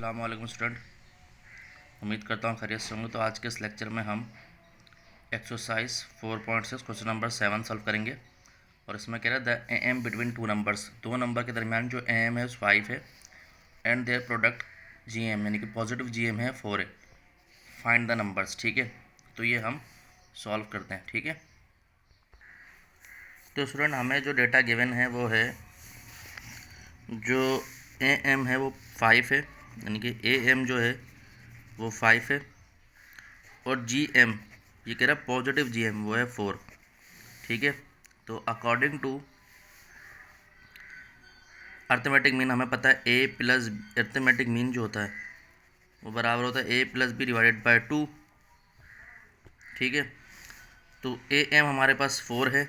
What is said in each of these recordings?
अस्सलाम वालेकुम स्टूडेंट। उम्मीद करता हूँ खैरियत से होंगे। तो आज के इस लेक्चर में हम एक्सरसाइज 4.6 क्वेश्चन नंबर 7 सॉल्व करेंगे। और इसमें कह रहा है the A M between two numbers, दो नंबर के दरमियान जो ए एम है उस 5 है and their product G M यानी कि पॉजिटिव जी एम है 4 है। Find the numbers. ठीक है, तो ये हम सॉल्व करते हैं। ठीक है, तो स्टूडेंट हमें जो डेटा गिवन है वो है जो ए एम है वो 5 है, यानी कि ए एम जो है वो 5 है और जी एम ये कह रहा है पॉजिटिव जी एम वो है 4। ठीक है, तो अकॉर्डिंग टू अर्थमेटिक मीन हमें पता है ए प्लस अर्थमेटिक मीन जो होता है वो बराबर होता है ए प्लस बी डिवाइडेड बाय 2। ठीक है, तो ए एम हमारे पास 4 है,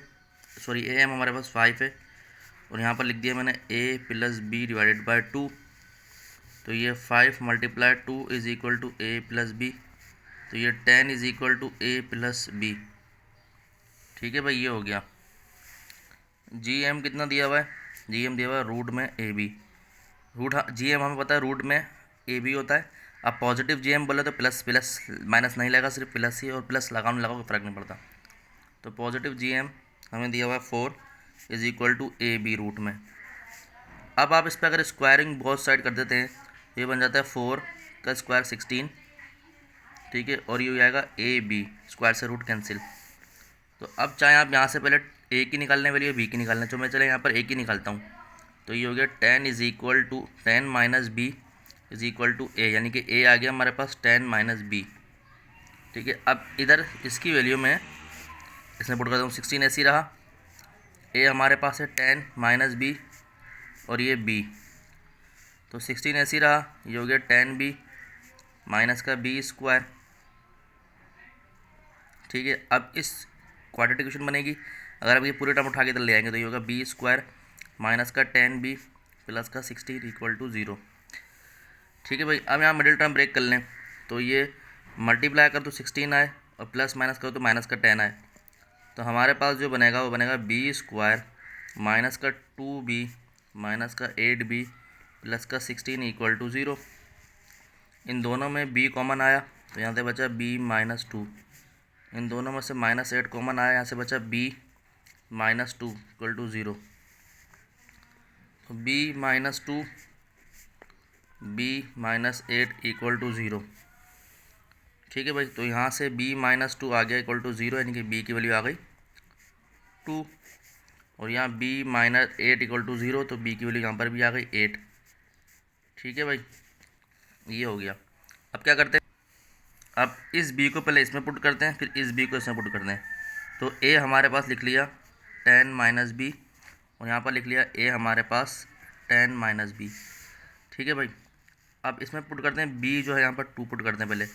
सॉरी ए एम हमारे पास 5 है और यहाँ पर लिख दिया मैंने A plus B divided by 2। तो ये 5 multiply 2 is equal to A plus B, तो ये 10 is equal to A plus B. ठीक है भाई, ये हो गया। जी एम कितना दिया हुआ है? जी एम दिया हुआ है रूट में A B. Root G M हमें पता है रूट में ए बी होता है। अब पॉजिटिव जी एम बोले तो प्लस प्लस माइनस नहीं लगा, सिर्फ प्लस ही, और प्लस लगाओ नहीं लगाओ फ़र्क नहीं पड़ता। तो पॉजिटिव जी एम हमें दिया हुआ है 4 is equal to A B root में। अब आप इस पर अगर स्क्वायरिंग बहुत साइड कर देते हैं ये बन जाता है 4 का स्क्वायर 16। ठीक है, और ये हो जाएगा ए बी, स्क्वायर से रूट कैंसिल। तो अब चाहे आप यहाँ से पहले ए की निकालने वाली है बी की निकालना, तो मैं चले यहाँ पर ए की निकालता हूँ। तो ये हो गया 10 is equal to 10 minus B is equal to A, यानी कि ए आ गया हमारे पास 10 माइनस बी। ठीक है, अब इधर इसकी वैल्यू में इसमें पुट करता हूँ 16 ऐसी रहा। ए हमारे पास है 10 माइनस बी और ये बी, तो 16 ऐसी रहा। ये हो गया 10 बी माइनस का बी स्क्वायर। ठीक है, अब इस क्वाड्रेटिक इक्वेशन बनेगी, अगर आप ये पूरे टर्म उठा के इधर ले आएंगे तो ये होगा बी स्क्वायर माइनस का 10 बी प्लस का 16 इक्वल टू 0। ठीक है भाई, अब यहाँ मिडिल टर्म ब्रेक कर लें तो ये मल्टीप्लाई कर तो 16 आए और प्लस माइनस करो तो माइनस का 10 आए। तो हमारे पास जो बनेगा वो बनेगा बी स्क्वायर माइनस का 2b माइनस का 8b प्लस का 16 इक्वल टू 0। इन दोनों में b कॉमन आया तो यहाँ से बचा b माइनस 2। इन दोनों में से माइनस 8 कॉमन आया, यहाँ से बचा b माइनस 2 इक्वल टू 0। तो b minus 2 b minus 8 equal to 0। ठीक है भाई, तो यहाँ से b माइनस 2 आ गया इक्वल टू 0, यानी कि b की वैल्यू आ गई 2। और यहाँ b माइनस 8 इक्वल टू 0, तो b की वैल्यू यहाँ पर भी आ गई 8। ठीक है भाई, ये हो गया। अब क्या करते हैं, अब इस b को पहले इसमें पुट करते हैं, फिर इस b को इसमें पुट करते हैं। तो a हमारे पास लिख लिया 10 माइनस बी और यहाँ पर लिख लिया a हमारे पास 10 माइनस बी। ठीक है भाई, अब इसमें पुट करते हैं b जो है यहाँ पर 2 पुट करते हैं पहले।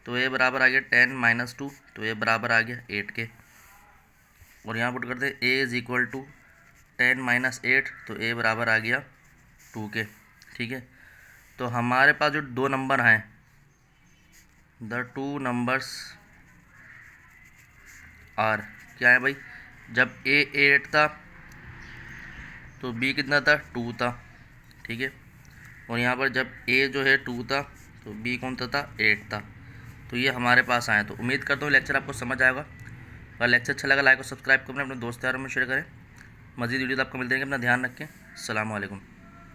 तो a बराबर आ गया 10 माइनस 2, तो a बराबर आ गया 8 के। और यहाँ पुट करते हैं a is equal to 10 minus 8, तो a बराबर आ गया 2 के। ठीक है, तो हमारे पास जो दो नंबर हैं, द टू नंबर्स आर क्या है भाई, जब a 8 था तो b कितना था 2 था। ठीक है, और यहाँ पर जब a जो है 2 था तो b कौन था 8 था। तो ये हमारे पास आए। तो उम्मीद करता हूँ लेक्चर आपको समझ आएगा। अगर लेक्चर अच्छा लगा लाइक और सब्सक्राइब करें, अपने दोस्त यारों में शेयर करें। मज़ीद वीडियो तो आपको मिलते हैं, अपना ध्यान रखें। अस्सलाम वालेकुम।